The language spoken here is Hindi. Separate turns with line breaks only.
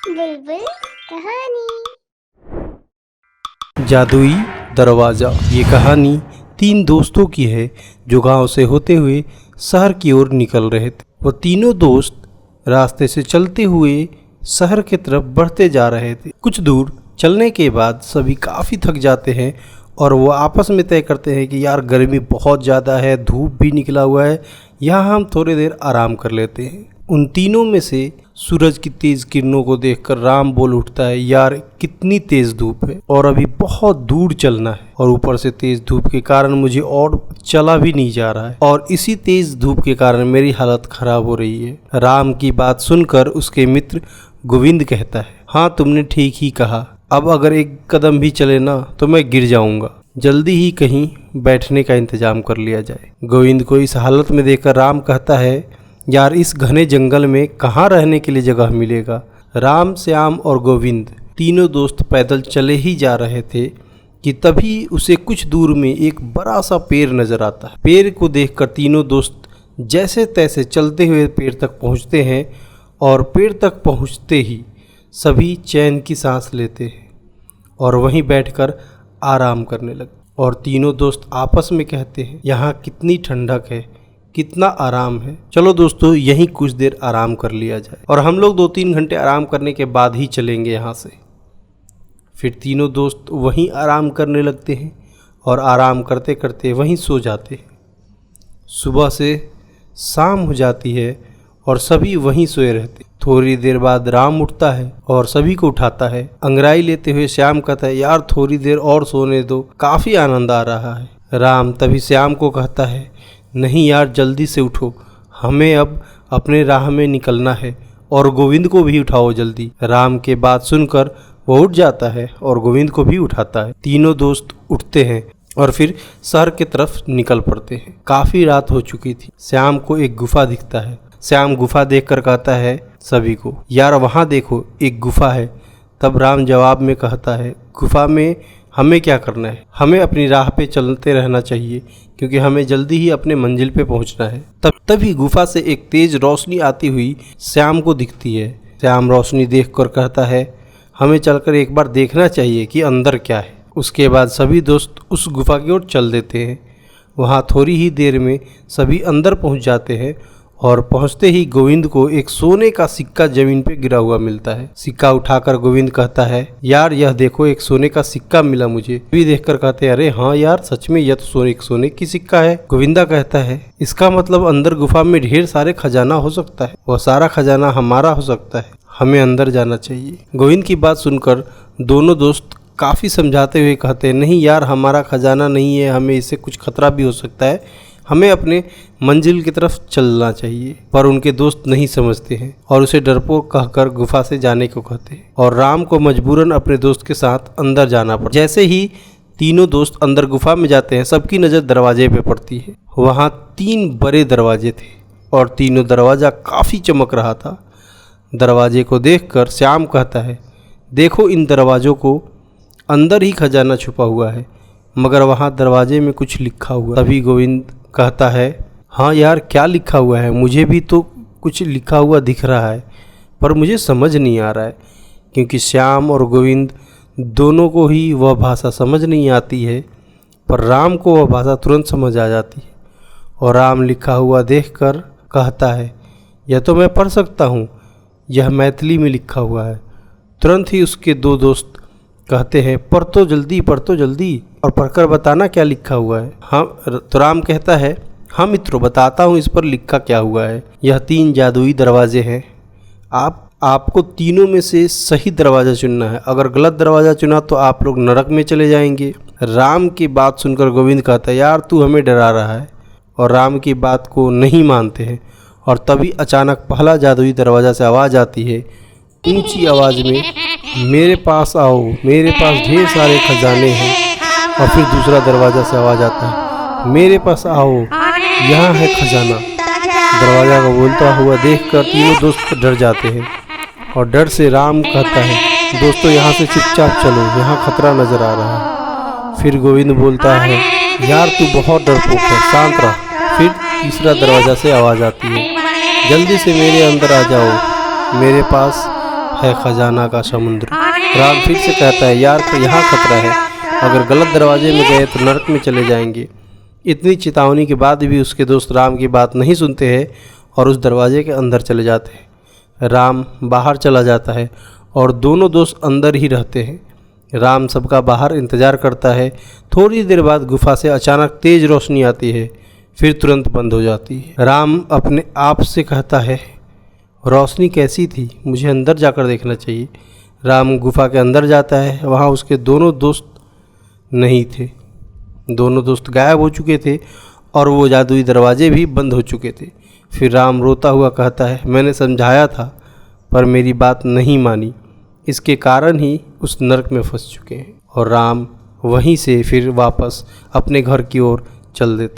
बुलबुल कहानी।
जादुई दरवाज़ा। ये कहानी 3 दोस्तों की है जो गांव से होते हुए शहर की ओर निकल रहे थे। वो तीनों दोस्त रास्ते से चलते हुए शहर की तरफ बढ़ते जा रहे थे। कुछ दूर चलने के बाद सभी काफ़ी थक जाते हैं और वो आपस में तय करते हैं कि यार गर्मी बहुत ज़्यादा है, धूप भी निकला हुआ है, यहाँ हम थोड़ी देर आराम कर लेते हैं। उन तीनों में से सूरज की तेज़ किरणों को देखकर राम बोल उठता है, यार कितनी तेज़ धूप है और अभी बहुत दूर चलना है, और ऊपर से तेज़ धूप के कारण मुझे और चला भी नहीं जा रहा है, और इसी तेज़ धूप के कारण मेरी हालत खराब हो रही है। राम की बात सुनकर उसके मित्र गोविंद कहता है, हाँ तुमने ठीक ही कहा, अब अगर एक कदम भी चले ना तो मैं गिर जाऊंगा, जल्दी ही कहीं बैठने का इंतजाम कर लिया जाए। गोविंद को इस हालत में देखकर राम कहता है, यार इस घने जंगल में कहाँ रहने के लिए जगह मिलेगा। राम, श्याम और गोविंद तीनों दोस्त पैदल चले ही जा रहे थे कि तभी उसे कुछ दूर में एक बड़ा सा पेड़ नजर आता है। पेड़ को देखकर तीनों दोस्त जैसे तैसे चलते हुए पेड़ तक पहुँचते हैं और पेड़ तक पहुँचते ही सभी चैन की सांस लेते हैं और वहीं बैठकर आराम करने लगते। और तीनों दोस्त आपस में कहते हैं, यहाँ कितनी ठंडक है, कितना आराम है, चलो दोस्तों यहीं कुछ देर आराम कर लिया जाए। और हम लोग 2-3 घंटे आराम करने के बाद ही चलेंगे यहाँ से। फिर तीनों दोस्त वहीं आराम करने लगते हैं और आराम करते करते वहीं सो जाते हैं। सुबह से शाम हो जाती है और सभी वहीं सोए रहते। थोड़ी देर बाद राम उठता है और सभी को उठाता है। अंगड़ाई लेते हुए श्याम कहता है, यार थोड़ी देर और सोने दो, काफ़ी आनंद आ रहा है। राम तभी श्याम को कहता है, नहीं यार जल्दी से उठो, हमें अब अपने राह में निकलना है, और गोविंद को भी उठाओ जल्दी। राम के बात सुनकर वो उठ जाता है और गोविंद को भी उठाता है। तीनों दोस्त उठते हैं और फिर शहर की तरफ निकल पड़ते हैं। काफ़ी रात हो चुकी थी। श्याम को एक गुफा दिखता है। श्याम गुफा देखकर कहता है सभी को, यार वहाँ देखो एक गुफा है। तब राम जवाब में कहता है, गुफा में हमें क्या करना है, हमें अपनी राह पे चलते रहना चाहिए क्योंकि हमें जल्दी ही अपने मंजिल पे पहुंचना है। तभी गुफा से एक तेज रोशनी आती हुई श्याम को दिखती है। श्याम रोशनी देखकर कहता है, हमें चलकर एक बार देखना चाहिए कि अंदर क्या है। उसके बाद सभी दोस्त उस गुफा की ओर चल देते हैं। वहाँ थोड़ी ही देर में सभी अंदर पहुँच जाते हैं और पहुंचते ही गोविंद को एक सोने का सिक्का जमीन पे गिरा हुआ मिलता है। सिक्का उठाकर गोविंद कहता है, यार यह देखो एक सोने का सिक्का मिला मुझे। भी देखकर कहते हैं, अरे हाँ यार सच में यह तो सोने की सिक्का है। गोविंदा कहता है, इसका मतलब अंदर गुफा में ढेर सारे खजाना हो सकता है, वह सारा खजाना हमारा हो सकता है, हमें अंदर जाना चाहिए। गोविंद की बात सुनकर दोनों दोस्त काफ़ी समझाते हुए कहते हैं, नहीं यार हमारा खजाना नहीं है, हमें इससे कुछ खतरा भी हो सकता है, हमें अपने मंजिल की तरफ चलना चाहिए। पर उनके दोस्त नहीं समझते हैं और उसे डरपोक कहकर गुफा से जाने को कहते हैं और राम को मजबूरन अपने दोस्त के साथ अंदर जाना पड़ा। जैसे ही तीनों दोस्त अंदर गुफा में जाते हैं सबकी नज़र दरवाजे पे पड़ती है। वहाँ 3 बड़े दरवाजे थे और तीनों दरवाज़ा काफ़ी चमक रहा था। दरवाजे को देखकर श्याम कहता है, देखो इन दरवाज़ों को अंदर ही खजाना छुपा हुआ है, मगर वहाँ दरवाजे में कुछ लिखा हुआ। तभी गोविंद कहता है, हाँ यार क्या लिखा हुआ है, मुझे भी तो कुछ लिखा हुआ दिख रहा है पर मुझे समझ नहीं आ रहा है, क्योंकि श्याम और गोविंद दोनों को ही वह भाषा समझ नहीं आती है, पर राम को वह भाषा तुरंत समझ आ जाती है। और राम लिखा हुआ देखकर कहता है, यह तो मैं पढ़ सकता हूँ, यह मैथिली में लिखा हुआ है। तुरंत ही उसके 2 दोस्त कहते हैं, पढ़ तो जल्दी और पढ़कर बताना क्या लिखा हुआ है। हाँ, तो राम कहता है, हाँ मित्रों बताता हूँ इस पर लिखा क्या हुआ है। यह 3 जादुई दरवाजे हैं, आपको तीनों में से सही दरवाज़ा चुनना है, अगर गलत दरवाज़ा चुना तो आप लोग नरक में चले जाएंगे। राम की बात सुनकर गोविंद कहता है, यार तू हमें डरा रहा है, और राम की बात को नहीं मानते हैं। और तभी अचानक पहला जादुई दरवाज़ा से आवाज़ आती है ऊंची आवाज़ में, मेरे पास आओ, मेरे पास ढेर सारे खजाने हैं। और फिर दूसरा दरवाज़ा से आवाज़ आता है, मेरे पास आओ, यहाँ है खजाना। दरवाज़ा को बोलता हुआ देखकर तीनों दोस्त डर जाते हैं और डर से राम कहता है, दोस्तों यहाँ से चुपचाप चलो, यहाँ खतरा नज़र आ रहा है। फिर गोविंद बोलता है, यार तू बहुत डरपोक है, शांत रह। फिर तीसरा दरवाज़ा से आवाज़ आती है, जल्दी से मेरे अंदर आ जाओ, मेरे पास है खजाना का समुद्र। राम फिर से कहता है, यार तो यहाँ खतरा है, अगर गलत दरवाजे में गए तो नरक में चले जाएंगे। इतनी चेतावनी के बाद भी उसके दोस्त राम की बात नहीं सुनते हैं और उस दरवाजे के अंदर चले जाते हैं। राम बाहर चला जाता है और दोनों दोस्त अंदर ही रहते हैं। राम सबका बाहर इंतज़ार करता है। थोड़ी देर बाद गुफा से अचानक तेज़ रोशनी आती है, फिर तुरंत बंद हो जाती है। राम अपने आप से कहता है, रोशनी कैसी थी, मुझे अंदर जाकर देखना चाहिए। राम गुफा के अंदर जाता है, वहाँ उसके दोनों दोस्त नहीं थे। दोनों दोस्त गायब हो चुके थे और वो जादुई दरवाजे भी बंद हो चुके थे। फिर राम रोता हुआ कहता है, मैंने समझाया था पर मेरी बात नहीं मानी, इसके कारण ही उस नरक में फंस चुके हैं। और राम वहीं से फिर वापस अपने घर की ओर चल देता।